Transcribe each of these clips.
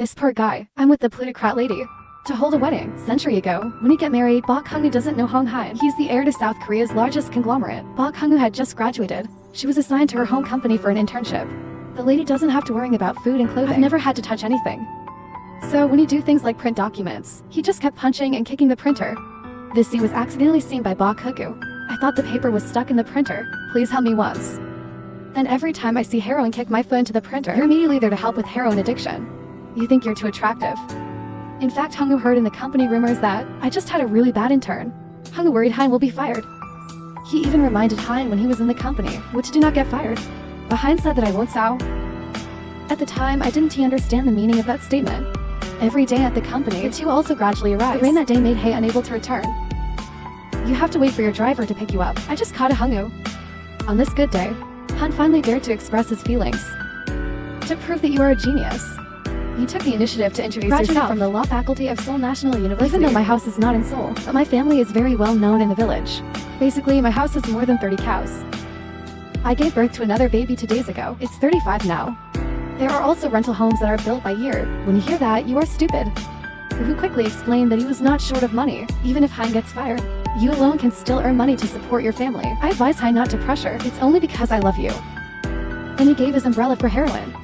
This poor guy. I'm with the plutocrat lady. To hold a wedding, century ago, when he get married, Baek Hyun Woo doesn't know Hong Hae In. He's the heir to South Korea's largest conglomerate. Baek Hyun Woo had just graduated. She was assigned to her home company for an internship. The lady doesn't have to worry about food and clothing. I've never had to touch anything. So when you do things like print documents, he just kept punching and kicking the printer. This scene was accidentally seen by Baek Hyun Woo. I thought the paper was stuck in the printer. Please help me once. Then every time I see heroin kick my foot into the printer, you're immediately there to help with heroin addiction. You think you're too attractive. In fact, Hong Woo heard in the company rumors that I just had a really bad intern. Hong Woo worried Hein will be fired. He even reminded Hein when he was in the company, which do not get fired. But Hein said that I won't sow. At the time, I didn't understand the meaning of that statement. Every day at the company, the two also gradually arrived. The rain that day made Hae unable to return. You have to wait for your driver to pick you up. I just caught a Hong Woo. On this good day, Han finally dared to express his feelings. To prove that you are a genius, you took the initiative to introduce yourself from the law faculty of Seoul National University. Even though my house is not in Seoul, but my family is very well known in the village. Basically, my house has more than 30 cows. I gave birth to another baby 2 days ago. It's 35 now. There are also rental homes that are built by year. When you hear that, you are stupid. Who quickly explained that he was not short of money. Even if Hein gets fired, you alone can still earn money to support your family. I advise Hein not to pressure. It's only because I love you. Then he gave his umbrella for heroin.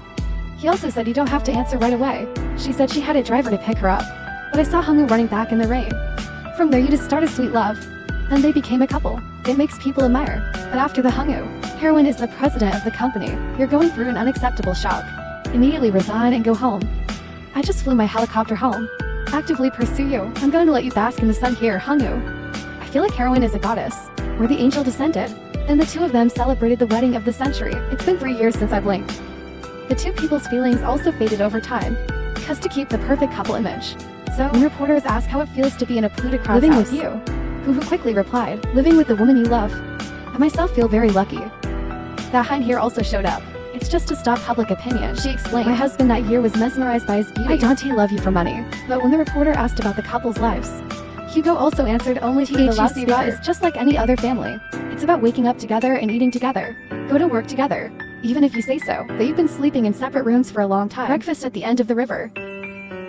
He also said you don't have to answer right away. She said she had a driver to pick her up. But I saw Hong Woo running back in the rain. From there you just start a sweet love. Then they became a couple. It makes people admire. But after the Hong Woo, heroin is the president of the company. You're going through an unacceptable shock. Immediately resign and go home. I just flew my helicopter home. Actively pursue you. I'm going to let you bask in the sun here, Hong Woo. I feel like heroin is a goddess. Where the angel descended. Then the two of them celebrated the wedding of the century. It's been 3 years since I blinked. The two people's feelings also faded over time, because to keep the perfect couple image. So when reporters ask how it feels to be in a plutocrat's Living house, with you, Who quickly replied, living with the woman you love. I myself feel very lucky. That Hein here also showed up. It's just to stop public opinion. She explained, my husband that year was mesmerized by his beauty. I don't love you for money. But when the reporter asked about the couple's lives, Hugo also answered only to the loudspeaker is just like any other family. It's about waking up together and eating together. Go to work together. Even if you say so, that you've been sleeping in separate rooms for a long time. Breakfast at the end of the river.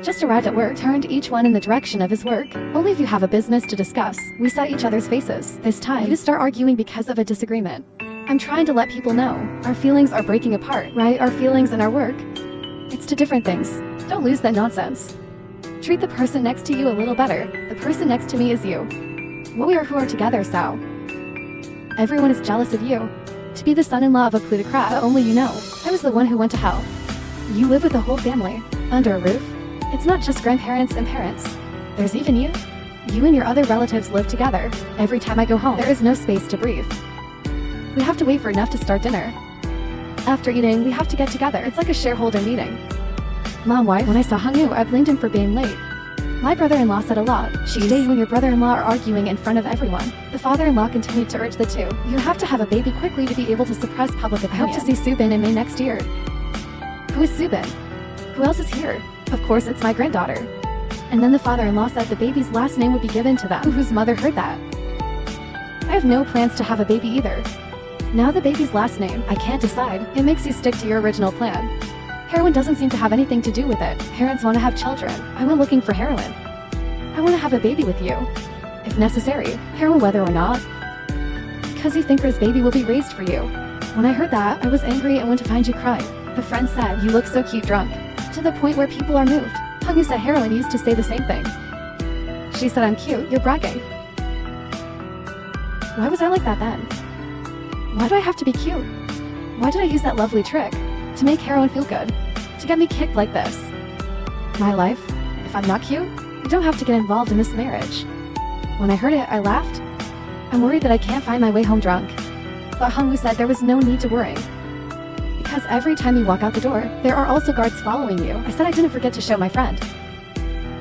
Just arrived at work, turned each one in the direction of his work. Only if you have a business to discuss. We saw each other's faces. This time, you just start arguing because of a disagreement. I'm trying to let people know. Our feelings are breaking apart, right? Our feelings and our work. It's two different things. Don't lose that nonsense. Treat the person next to you a little better. The person next to me is you. We are who are together, so. Everyone is jealous of you. To be the son-in-law of a plutocrat, but only you know. I was the one who went to hell. You live with the whole family, under a roof. It's not just grandparents and parents. There's even you. You and your other relatives live together. Every time I go home, there is no space to breathe. We have to wait for enough to start dinner. After eating, we have to get together. It's like a shareholder meeting. Mom, wife, when I saw Hong Woo, I blamed him for being late. My brother-in-law said a lot. Today you and your brother-in-law are arguing in front of everyone. The father-in-law continued to urge the two. You have to have a baby quickly to be able to suppress public opinion. I hope to see Subin in May next year. Who is Subin? Who else is here? Of course, it's my granddaughter. And then the father-in-law said the baby's last name would be given to them. Whose mother heard that? I have no plans to have a baby either. Now the baby's last name, I can't decide. It makes you stick to your original plan. Heroin doesn't seem to have anything to do with it. Parents want to have children. I went looking for heroin. I want to have a baby with you. If necessary, heroin whether or not. Because you think this baby will be raised for you. When I heard that, I was angry and went to find you crying. The friend said, you look so cute drunk. To the point where people are moved. Hong Woo said heroin used to say the same thing. She said I'm cute, you're bragging. Why was I like that then? Why do I have to be cute? Why did I use that lovely trick? To make heroin feel good. To get me kicked like this. My life? If I'm not cute, you don't have to get involved in this marriage. When I heard it, I laughed. I'm worried that I can't find my way home drunk. But Hong Woo said there was no need to worry. Because every time you walk out the door, there are also guards following you. I said I didn't forget to show my friend.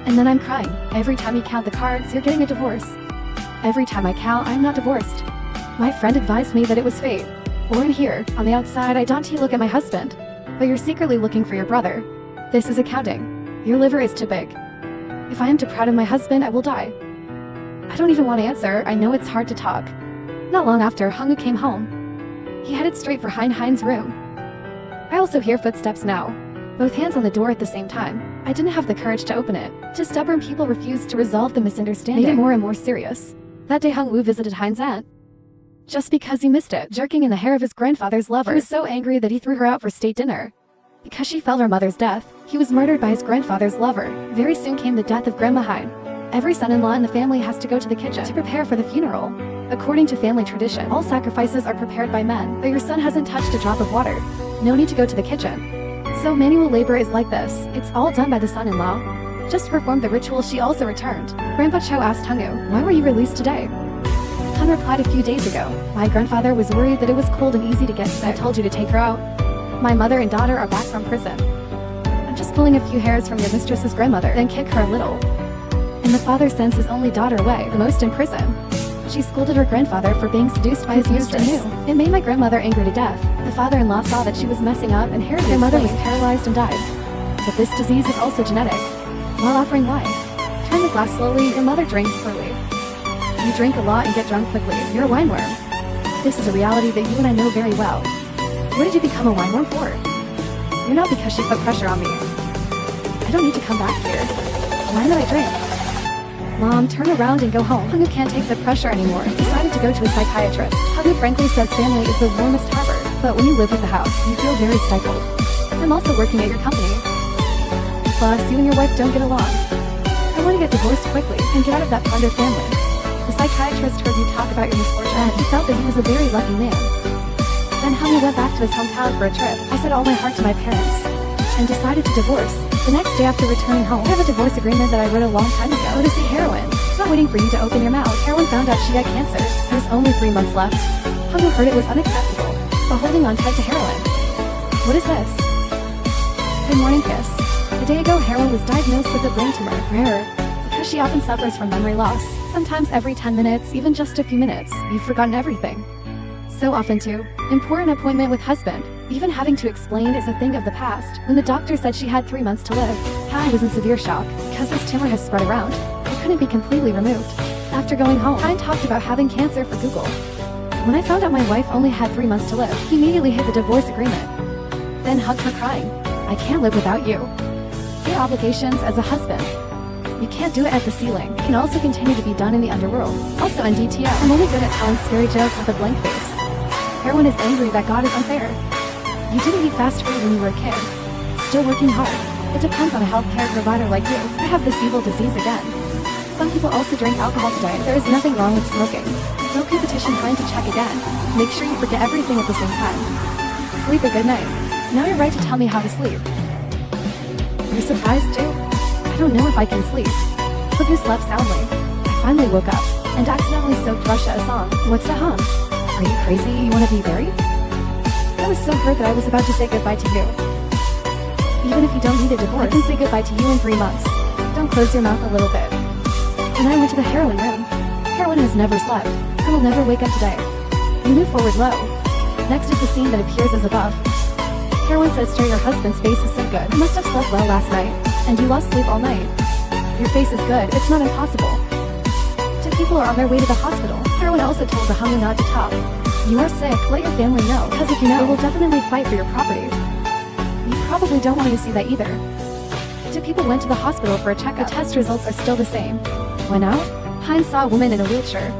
And then I'm crying. Every time you count the cards, you're getting a divorce. Every time I count, I'm not divorced. My friend advised me that it was fate. Or in here, on the outside, I don't look at my husband. But you're secretly looking for your brother. This is accounting. Your liver is too big. If I am too proud of my husband, I will die. I don't even want to answer. I know it's hard to talk. Not long after, Hong Woo came home. He headed straight for Hein's room. I also hear footsteps now. both hands on the door at the same time. I didn't have the courage to open it. Just stubborn people refused to resolve the misunderstanding, made it more and more serious. That day Hong Woo visited Hein's aunt. Just because he missed it, jerking in the hair of his grandfather's lover. He was so angry that he threw her out for state dinner. Because she felt her mother's death, he was murdered by his grandfather's lover. Very soon came the death of Grandma Hein. Every son-in-law in the family has to go to the kitchen to prepare for the funeral. According to family tradition, all sacrifices are prepared by men, but your son hasn't touched a drop of water. No need to go to the kitchen. So manual labor is like this. It's all done by the son-in-law. Just to perform the ritual, she also returned. Grandpa Cho asked Hong Woo, "Why were you released today?" Han replied, "A few days ago. My grandfather was worried that it was cold and easy to get sick. I told you to take her out. My mother and daughter are back from prison. I'm just pulling a few hairs from your mistress's grandmother, then kick her a little." And the father sends his only daughter away, the most in prison. She scolded her grandfather for being seduced by his mistress. It made my grandmother angry to death. The father-in-law saw that she was messing up and Heiress, their mother, was paralyzed and died. But this disease is also genetic. While offering wine, turn the glass slowly, your mother drinks poorly. You drink a lot and get drunk quickly. You're a wine worm. This is a reality that you and I know very well. What did you become a wine worm for? You're not, because she put pressure on me. I don't need to come back here. Why did I drink? Mom, turn around and go home. Hong Woo can't take the pressure anymore. He decided to go to a psychiatrist. Hong Woo frankly says family is the warmest harbor, but when you live with the house, you feel very stifled. I'm also working at your company. Plus, you and your wife don't get along. I want to get divorced quickly and get out of that plunder family. The psychiatrist heard you talk about your misfortune, and he felt that he was a very lucky man. Then Hong Woo went back to his hometown for a trip. I said all my heart to my parents and decided to divorce. The next day after returning home, I have a divorce agreement that I wrote a long time ago. Go to see Heroine. Not waiting for you to open your mouth. Heroine found out she had cancer. There's only 3 months left. Hong Woo heard it was unacceptable, but holding on tight to Heroine. What is this? Good morning kiss. A day ago, Heroine was diagnosed with a brain tumor. Rare, because she often suffers from memory loss. Sometimes every 10 minutes, even just a few minutes, you've forgotten everything. So often too. Important appointment with husband. Even having to explain is a thing of the past. When the doctor said she had 3 months to live, Han was in severe shock. Because this tumor has spread around, it couldn't be completely removed. After going home, Han talked about having cancer for Google. When I found out my wife only had 3 months to live, he immediately hit the divorce agreement. Then hugged her crying. I can't live without you. Your obligations as a husband. You can't do it at the ceiling. It can also continue to be done in the underworld. Also on DTO, I'm only good at telling scary jokes with a blank face. Heroine is angry that God is unfair. You didn't eat fast food when you were a kid. Still working hard. It depends on a healthcare provider like you. I have this evil disease again. Some people also drink alcohol today. There is nothing wrong with smoking. Roku petition Hein to check again. Make sure you forget everything at the same time. Sleep a good night. Now you're right to tell me how to sleep. You're surprised too? I don't know if I can sleep. Hope you slept soundly. I finally woke up and accidentally soaked Russia a song. What's the hum? Are you crazy? You want to be buried? I was so hurt that I was about to say goodbye to you. Even if you don't need a divorce, I can say goodbye to you in 3 months. Don't close your mouth a little bit. Then I went to the Heroine room. Heroine has never slept. I will never wake up today. You move forward low. Next is the scene that appears as above. Heroine says, "Sure, your husband's face is so good. You must have slept well last night, and you lost sleep all night. Your face is good. It's not impossible." 2 people are on their way to the hospital. Heroine also told the Hong Woo not to talk. You are sick. Let your family know, because if you know, they will definitely fight for your property. You probably don't want me to see that either. 2 people went to the hospital for a checkup. The test results are still the same. When out, Hein saw a woman in a wheelchair.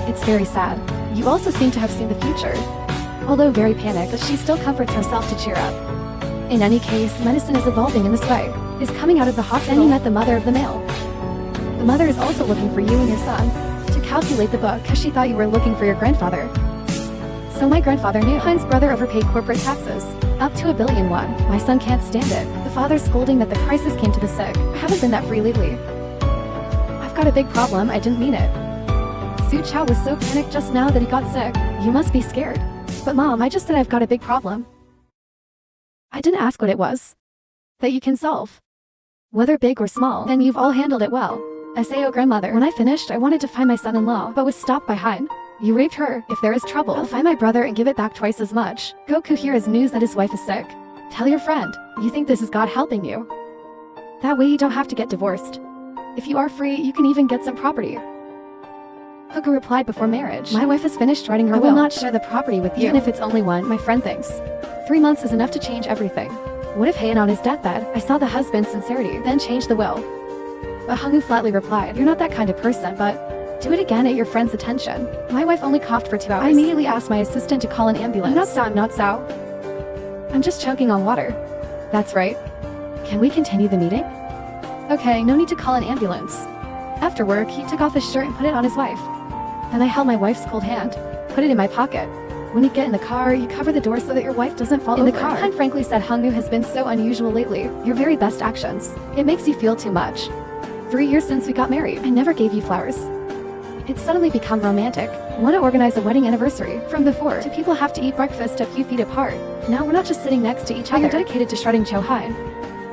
It's very sad. You also seem to have seen the future. Although very panicked, she still comforts herself to cheer up. In any case, medicine is evolving in this way. Is coming out of the hospital. Then you met the mother of the male. The mother is also looking for you and your son to calculate the book, because she thought you were looking for your grandfather. So my grandfather knew. Hein's brother overpaid corporate taxes, up to $1 billion. My son can't stand it. The father scolding that the crisis came to the sick. I haven't been that free lately. I've got a big problem. I didn't mean it. Su Chow was so panicked just now that he got sick. You must be scared. But Mom, I just said I've got a big problem. I didn't ask what it was. That you can solve. Whether big or small, then you've all handled it well. Sao grandmother. When I finished, I wanted to find my son-in-law, but was stopped by Hein. You raped her. If there is trouble, I'll find my brother and give it back twice as much. Goku here has news that his wife is sick. Tell your friend. You think this is God helping you. That way you don't have to get divorced. If you are free, you can even get some property. Goku replied, before marriage. My wife has finished writing her will. I will not share the property with you. Even if it's only one, my friend thinks. 3 months is enough to change everything. What if Hae In on his deathbed, I saw the husband's sincerity, then changed the will? But Hong Hae flatly replied, you're not that kind of person, but do it again at your friend's attention. My wife only coughed for 2 hours. I immediately asked my assistant to call an ambulance. I'm not Sao. I'm just choking on water. That's right. Can we continue the meeting? Okay, no need to call an ambulance. After work, he took off his shirt and put it on his wife. Then I held my wife's cold hand, put it in my pocket. When you get in the car, you cover the door so that your wife doesn't fall over. In the car, Han frankly said Hong Hae has been so unusual lately. Your very best actions. It makes you feel too much. 3 years since we got married, I never gave you flowers. It's suddenly become romantic. Want to organize a wedding anniversary. From before, do people have to eat breakfast a few feet apart? Now we're not just sitting next to each other. You're dedicated to shredding Cho Hae.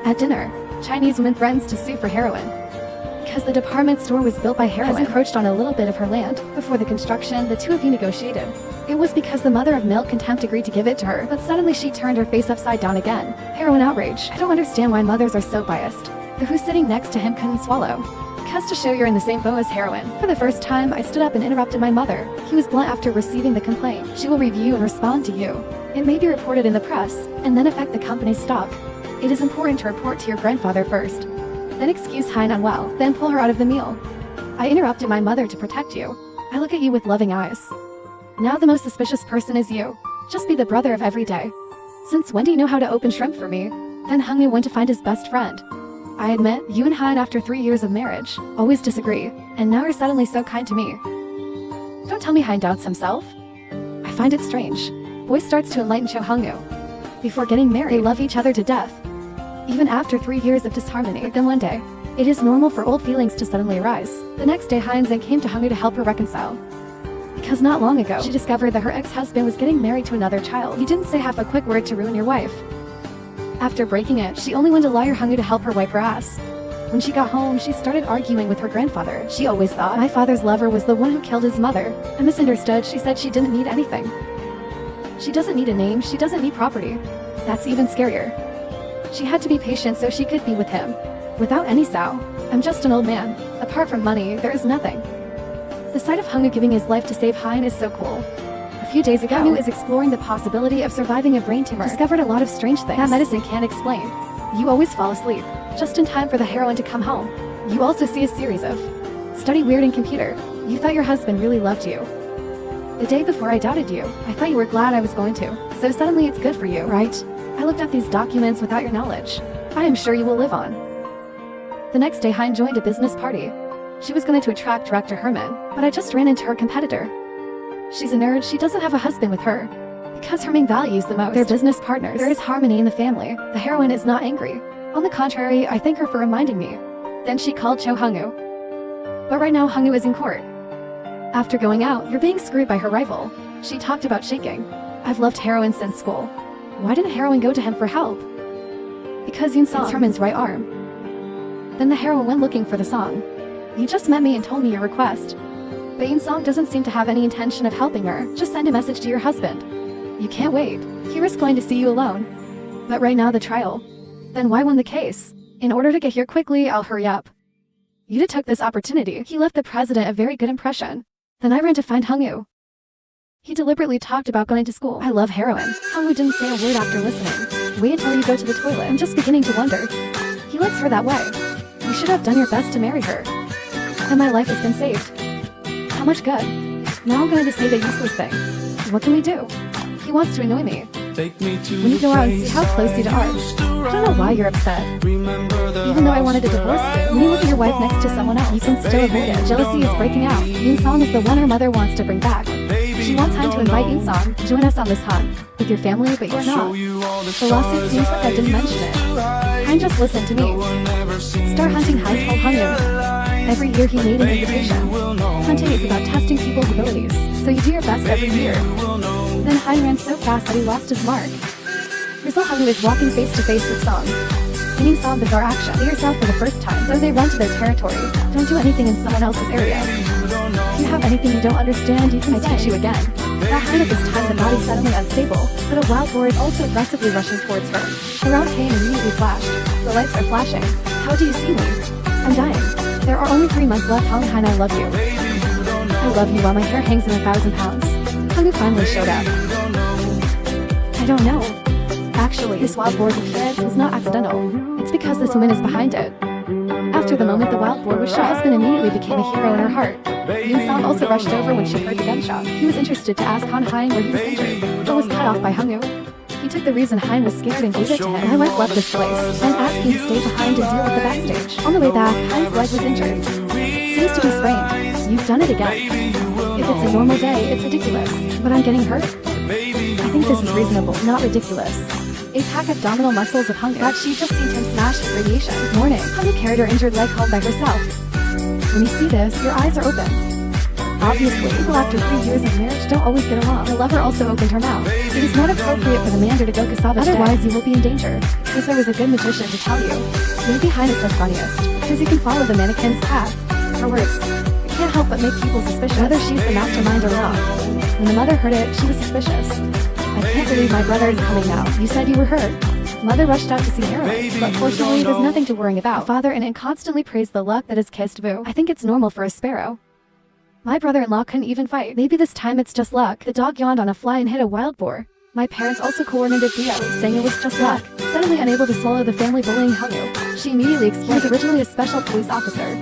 At dinner, Chinese woman threatens to sue for heroin. Because the department store was built by Heiress, has encroached on a little bit of her land. Before the construction, the two of you negotiated. It was because the mother of milk contempt agreed to give it to her, but suddenly she turned her face upside down again. Heroin outrage. I don't understand why mothers are so biased. The who sitting next to him couldn't swallow. Because to show you're in the same boat as heroin. For the first time, I stood up and interrupted my mother. He was blunt after receiving the complaint. She will review and respond to you. It may be reported in the press, and then affect the company's stock. It is important to report to your grandfather first. Then excuse Hae In unwell, then pull her out of the meal. I interrupted my mother to protect you. I look at you with loving eyes. Now the most suspicious person is you. Just be the brother of every day. Since when do you know how to open shrimp for me? Then Hong Hae went to find his best friend. I admit, you and Hae In after 3 years of marriage, always disagree, and now you're suddenly so kind to me. Don't tell me Hae In doubts himself. I find it strange. Boy starts to enlighten Cho Hong Hae. Before getting married, they love each other to death. Even after 3 years of disharmony, but then one day, it is normal for old feelings to suddenly arise. The next day Hae In came to Hong Hae to help her reconcile. Because not long ago, she discovered that her ex-husband was getting married to another child. He didn't say half a quick word to ruin your wife. After breaking it, she only went to lawyer Hong Hae to help her wipe her ass. When she got home, she started arguing with her grandfather. She always thought my father's lover was the one who killed his mother. I misunderstood. She said she didn't need anything. She doesn't need a name, she doesn't need property. That's even scarier. She had to be patient so she could be with him. Without any Sao. I'm just an old man. Apart from money, there is nothing. The sight of Hong Hae giving his life to save Hae In is so cool. A few days ago, Hong Hae is exploring the possibility of surviving a brain tumor. Discovered a lot of strange things that medicine can't explain. You always fall asleep, just in time for the heroine to come home. You also see a series of study weird in computer. You thought your husband really loved you. The day before I doubted you, I thought you were glad I was going to. So suddenly it's good for you, right? I looked up these documents without your knowledge. I am sure you will live on. The next day Hae In joined a business party. She was going to attract director Herman, but I just ran into her competitor. She's a nerd, she doesn't have a husband with her. Because her main value is the most. They're business partners. There is harmony in the family. The heroine is not angry. On the contrary, I thank her for reminding me. Then she called Cho Hong Hae. But right now Hong Hae is in court. After going out, you're being screwed by her rival. She talked about shaking. I've loved heroine since school. Why didn't heroine go to him for help? Because Yoon Song's Herman's right arm. Then the heroine went looking for the song. You just met me and told me your request. But Yoon Song doesn't seem to have any intention of helping her. Just send a message to your husband. You can't wait. Heiress going to see you alone. But right now the trial. Then why win the case? In order to get here quickly, I'll hurry up. Yuta took this opportunity. He left the president a very good impression. Then I ran to find Hong Hae. He deliberately talked about going to school. I love heroin. Hong Hae didn't say a word after listening. Wait until you go to the toilet. I'm just beginning to wonder. He likes her that way. You should have done your best to marry her. And my life has been saved. How much good? Now I'm going to say the useless thing. What can we do? He wants to annoy me. When you go out and see how close you are, I don't know why you're upset. Even though I wanted a divorce soon, when you look at your wife next to someone else, you can still avoid it. Jealousy is breaking out. Yoon Song is the one her mother wants to bring back. She wants Han to invite Yoon Song to join us on this hunt. With your family, but you're not. The lawsuit seems like I didn't mention it. Han just listened to me. Start hunting Han told Hong Hae. Every year he made an invitation. Hunting is about testing people's abilities, so you do your best every year. Then Han ran so fast that he lost his mark. Result Hong Hae is walking face to face with Song. Singing Song bizarre action. See yourself for the first time, so they run to their territory. Don't do anything in someone else's area. If you have anything you don't understand, you can teach you again. That Han at this time the body suddenly unstable, but a wild boar is also aggressively rushing towards her. Around Hae immediately flashed. The lights are flashing. How do you see me? I'm dying. There are only 3 months left. Hong Hae, I love you. I love you while my hair hangs in 1,000 pounds. Hong Hae finally showed up. I don't know. Actually, this wild boar's appearance was not accidental. It's because this woman is behind it. After the moment the wild boar was shot, her husband immediately became a hero in her heart. Yoon-sung also rushed over when she heard the gunshot. He was interested to ask Hong Hae In where he was injured, but was cut off by Hong Woo. He took the reason Hein was scared and gave it to him. My wife left this place, then asked me to stay behind and deal with the backstage. On the way back, Hein's leg was injured. Seems to be sprained. You've done it again. If it's a normal day, it's ridiculous. But I'm getting hurt? I think this is reasonable, not ridiculous. APAC abdominal muscles of Hong Woo. She just seen him smashed with radiation. Morning. Hong Woo carried her injured leg home by herself. When you see this, your eyes are open. Obviously, people after 3 years of marriage don't always get along. The lover also opened her mouth. It is not appropriate for the mander to go cassava, otherwise you will be in danger. Because there was a good magician to tell you. Maybe Hein is the funniest, because you can follow the mannequin's path. Or worse, it can't help but make people suspicious, whether she's the mastermind or not. When the mother heard it, she was suspicious. I can't believe my brother is coming now. You said you were hurt. Mother rushed out to see Heiress, but fortunately there's nothing to worry about. Father and aunt constantly praise the luck that has kissed Vu. I think it's normal for a sparrow. My brother-in-law couldn't even fight. Maybe this time it's just luck. The dog yawned on a fly and hit a wild boar. My parents also coordinated Theo, saying it was just luck. Suddenly unable to swallow the family bullying Hong Woo, she immediately explained originally a special police officer.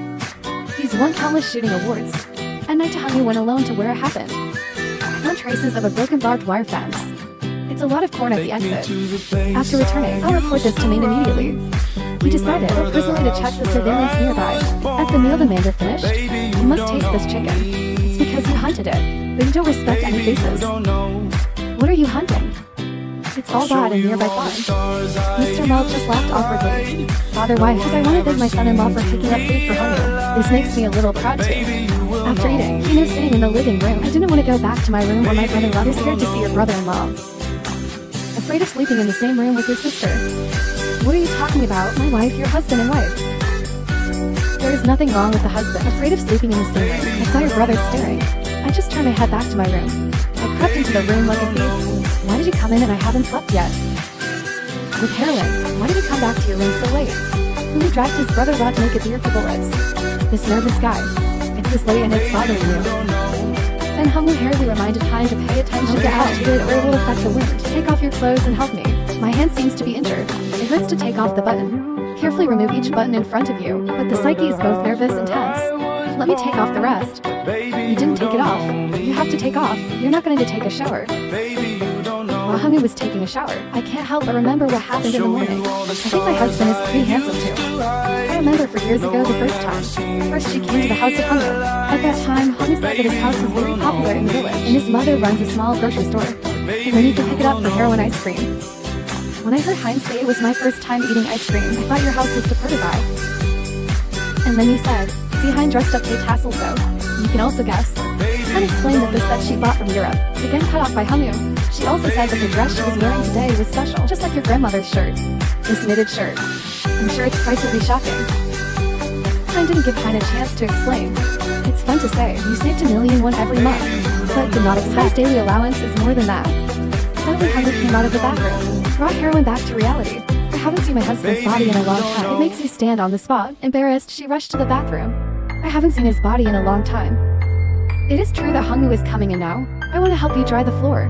He's won countless shooting awards. At night Hong Woo went alone to where it happened. I found traces of a broken barbed wire fence. It's a lot of corn at the exit. After returning, I'll report this to Maine immediately. We decided personally to check the surveillance nearby. At the meal the mander finished, you must taste this chicken. It's because you hunted it, but you don't respect any faces. What are you hunting? It's all bad in nearby farm. Mr. Mel just laughed awkwardly. Father, why? Because I want to thank my son-in-law for picking up food for Hong Woo. This makes me a little proud too. After eating, he was sitting in the living room. I didn't want to go back to my room where my brother-in-law was scared to see your brother-in-law. Afraid of sleeping in the same room with your sister. What are you talking about? My wife, your husband and wife. There is nothing wrong with the husband. Afraid of sleeping in the same room. I saw your brother staring. I just turned my head back to my room. I crept into the room like a thief. Why did you come in and I haven't slept yet? With heroin. Why did you come back to your room so late? Who dragged his brother Rod to make a deer for bullets? This nervous guy. It's this late and it's bothering you. Then Hong Woo hurriedly reminded Hein to pay attention to altitude or it will affect the wind. Take off your clothes and help me. My hand seems to be injured. It hurts to take off the button. Carefully remove each button in front of you, but the psyche is both nervous and tense. Let me take off the rest. You didn't take it off. You have to take off. You're not going to take a shower. While Hong Woo was taking a shower, I can't help but remember what happened in the morning. I think my husband is pretty handsome too. I remember for years ago the first time. First she came to the house of Hong Woo. At that time, Hong Woo said that his house was very popular in the village, and his mother runs a small grocery store. And then you can pick it up for heroin ice cream. When I heard Hein say it was my first time eating ice cream, I thought your house was departed by. And then you said, see Hein dressed up Kate Tassel so. You can also guess. Hein explained that the set she bought from Europe, again cut off by Hong Woo. She also said that the dress she was wearing today was special, just like your grandmother's shirt. This knitted shirt. I'm sure its price would be shocking. Hein didn't give Hein a chance to explain. It's fun to say, you saved $1,000,000 every month, but did not expect daily allowance is more than that. Suddenly Hong Woo came out of the bathroom, brought heroin back to reality. I haven't seen my husband's body in a long time. It makes you stand on the spot. Embarrassed, she rushed to the bathroom. I haven't seen his body in a long time. It is true that Hong Woo is coming in now. I want to help you dry the floor.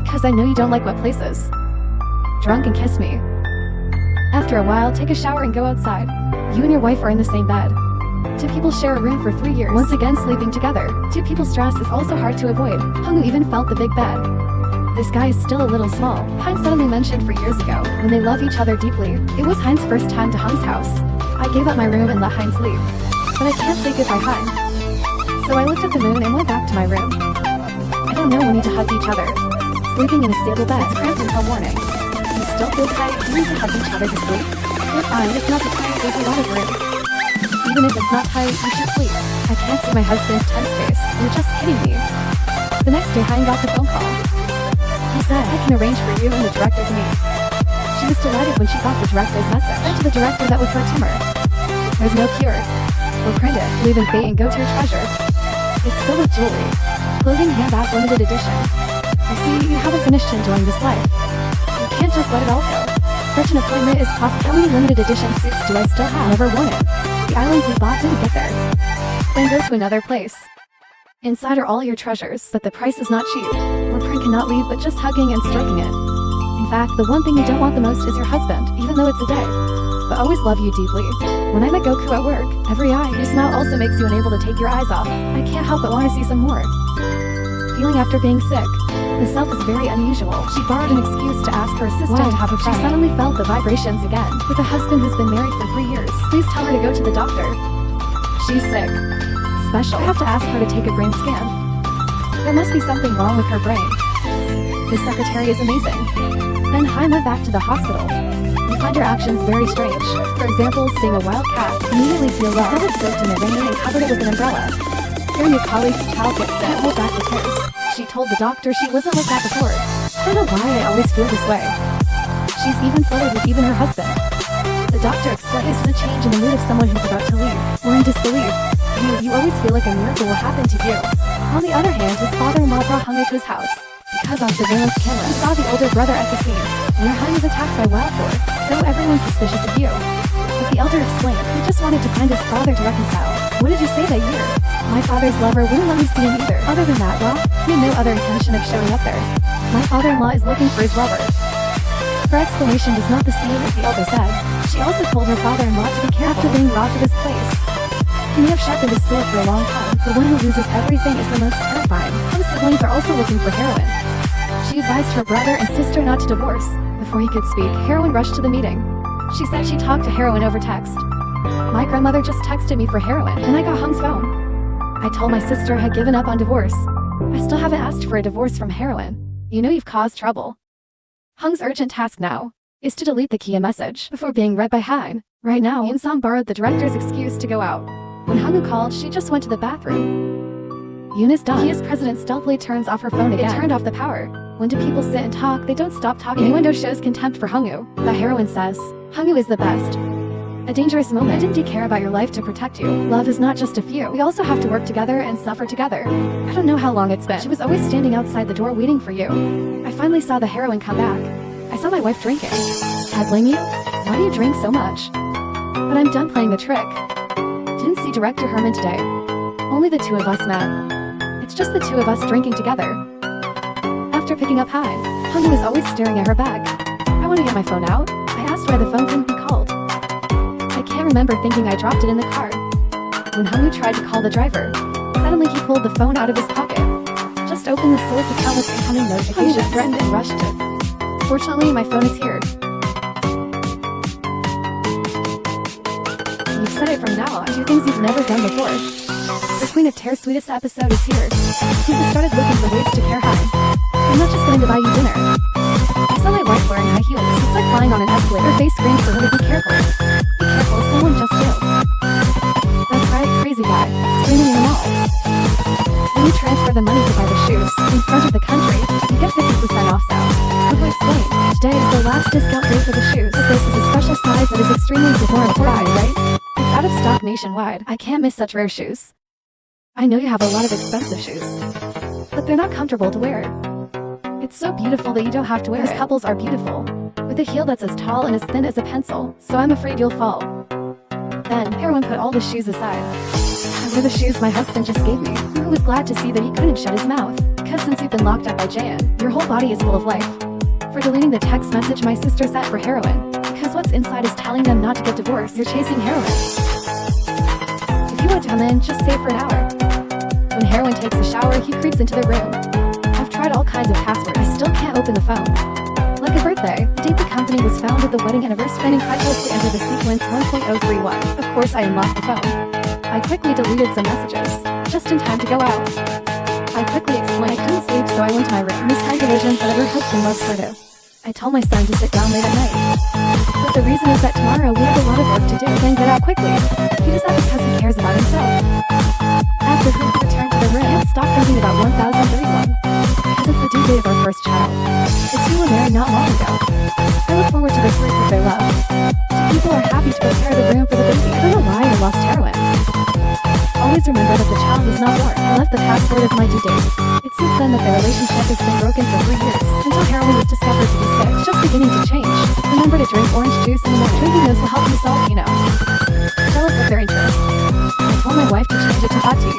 Because I know you don't like wet places. Drunk and kiss me. After a while, take a shower and go outside. You and your wife are in the same bed. Two people share a room for 3 years, once again sleeping together. Two people's stress is also hard to avoid. Hong Woo even felt the big bed. This guy is still a little small. Hein suddenly mentioned for years ago, when they love each other deeply. It was Hein's first time to Hong's house. I gave up my room and let Hein sleep. But I can't say goodbye Hein. So I looked at the moon and went back to my room. I don't know, we need to hug each other. Sleeping in a stable bed is cramped until morning. You still feel tight? You need to hug each other to sleep. You're fine, it's not the tight, there's a lot of room. Even if it's not tight, you should sleep. I can't see my husband's tense face. You're just kidding me. The next day Hein got the phone call. He said, I can arrange for you and the director to meet. She was delighted when she got the director's message. Sent to the director that was her tumor. There's no cure. We'll print it, believe in fate and go to your treasure. It's filled with jewelry. Clothing, handbag, limited edition. You see, you haven't finished enjoying this life. You can't just let it all go. Such an appointment is possible. How many limited edition suits do I still have? Never worn it. The islands we bought didn't get there. Then go to another place. Inside are all your treasures, but the price is not cheap. Where Prin cannot leave but just hugging and stroking it. In fact, the one thing you don't want the most is your husband, even though it's a day. But always love you deeply. When I met Goku at work, every eye, your smile also makes you unable to take your eyes off. I can't help but want to see some more. Feeling after being sick. The self is very unusual. She borrowed an excuse to ask her assistant to have a friend. She suddenly felt the vibrations again. With a husband who's been married for 3 years. Please tell her to go to the doctor. She's sick. Special. I have to ask her to take a brain scan. There must be something wrong with her brain. This secretary is amazing. Then Haim went back to the hospital. You find your actions very strange. For example, seeing a wild cat, immediately feel love. Covered soaked in it and covered it with an umbrella. Hearing your colleague's child get sick, hold back the tears. She told the doctor she wasn't like that before. I don't know why I always feel this way. She's even flirted with even her husband. The doctor explained this is a change in the mood of someone who's about to leave. We're in disbelief. You always feel like a miracle will happen to you. On the other hand, his father-in-law brought Hong Hae to his house. Because on surveillance camera, he saw the older brother at the scene, where Han was attacked by wild boar, so everyone's suspicious of you. But the elder explained, he just wanted to find his father to reconcile. What did you say that year? My father's lover wouldn't let me see him either. Other than that, well, he had no other intention of showing up there. My father-in-law is looking for his lover. Her explanation was not the same as the elder said. She also told her father-in-law to be careful after being robbed of his place. He may have sharpened his sword for a long time. The one who loses everything is the most terrifying. His siblings are also looking for heroin. She advised her brother and sister not to divorce. Before he could speak, Heroin rushed to the meeting. She said she talked to Heroin over text. My grandmother just texted me for Heroin, and I got Hung's phone. I told my sister I had given up on divorce. I still haven't asked for a divorce from Heroin. You know you've caused trouble. Hung's urgent task now is to delete the Kia message before being read by Haim. Right now, Yoon-song borrowed the director's excuse to go out. When Hong called, she just went to the bathroom. Yoon is done. Kia's president stealthily turns off her phone again. It turned off the power. When do people sit and talk, they don't stop talking. Innuendo shows contempt for Hongwoo. The Heroine says, Hongwoo is the best. A dangerous moment. Didn't you care about your life to protect you? Love is not just a few. We also have to work together and suffer together. I don't know how long it's been. She was always standing outside the door waiting for you. I finally saw the Heroine come back. I saw my wife drinking. I blame you? Why do you drink so much? But I'm done playing the trick. Didn't see Director Herman today. Only the two of us met. It's just the two of us drinking together. After picking up Haim, Hongwoo was always staring at her bag. I want to get my phone out. I asked why the phone couldn't be called. I can't remember thinking I dropped it in the car. When Hongwoo tried to call the driver, suddenly he pulled the phone out of his pocket. Just opened the source of countless incoming notifications. Hongwoo threatened and rushed it. Fortunately, my phone is here. You've said it from now on. Do things you've never done before. The Queen of Terror's sweetest episode is here. People started looking for ways to care Haim. I'm not just going to buy you dinner. I saw my wife wearing high heels. It's like flying on an escalator. Her face screamed for her to be careful. Be careful, someone just killed. That's right, crazy guy. Screaming in the mall. When you transfer the money to buy the shoes, in front of the country, you get 50% off sale. I'll explain. Today is the last discount day for the shoes. This is a special size that is extremely deplorable, right? It's out of stock nationwide. I can't miss such rare shoes. I know you have a lot of expensive shoes, but they're not comfortable to wear. It's so beautiful that you don't have to wear it. These couples are beautiful, with a heel that's as tall and as thin as a pencil, so I'm afraid you'll fall. Then, Heroin put all the shoes aside. I wear the shoes my husband just gave me. Who was glad to see that he couldn't shut his mouth, because since you've been locked up by Jaein, your whole body is full of life. For deleting the text message my sister sent for Heroin, because what's inside is telling them not to get divorced. You're chasing Heroin. If you want to come in, just stay for an hour. When Heroin takes a shower, he creeps into the room. I've tried all kinds of passwords. I still can't open the phone. Like a birthday, the date the company was founded, the wedding anniversary, and incredulous to enter the sequence 1.031. Of course, I unlocked the phone. I quickly deleted some messages, just in time to go out. I quickly explained I couldn't sleep, so I went to my room. Miss kind visions that her husband loves her to. I told my son to sit down late at night. But the reason is that tomorrow we have a lot of work to do. Then get out quickly. He does that because he cares about himself. After he returned to the room, I stopped thinking about 1031. Because it's the due date of our first child. The two were married not long ago. I look forward to the fruits of their love. People are happy to prepare the room for the baby. I don't know why I lost Heroin. Always remember that the child was not born. I left the password as my due date. It's since then that their relationship has been broken for 3 years, until Heroin was discovered to be sick. It's just beginning to change. Remember to drink orange juice in the morning. Drinking those will help you solve, Jealous of their interests. I told my wife to change it to hot tea.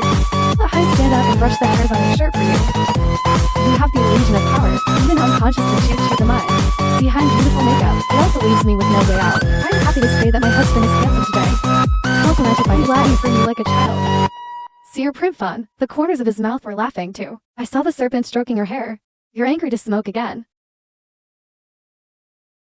Let Hyun stand up and brush the hairs on your shirt for you. You have the illusion of power, even unconsciously cheat the mind. See Hyun's beautiful makeup. It also leaves me with no way out. I'm happy to say that my husband is handsome today. Complimented by his laughing for me like a child. See your print fun. The corners of his mouth were laughing too. I saw the serpent stroking her hair. You're angry to smoke again.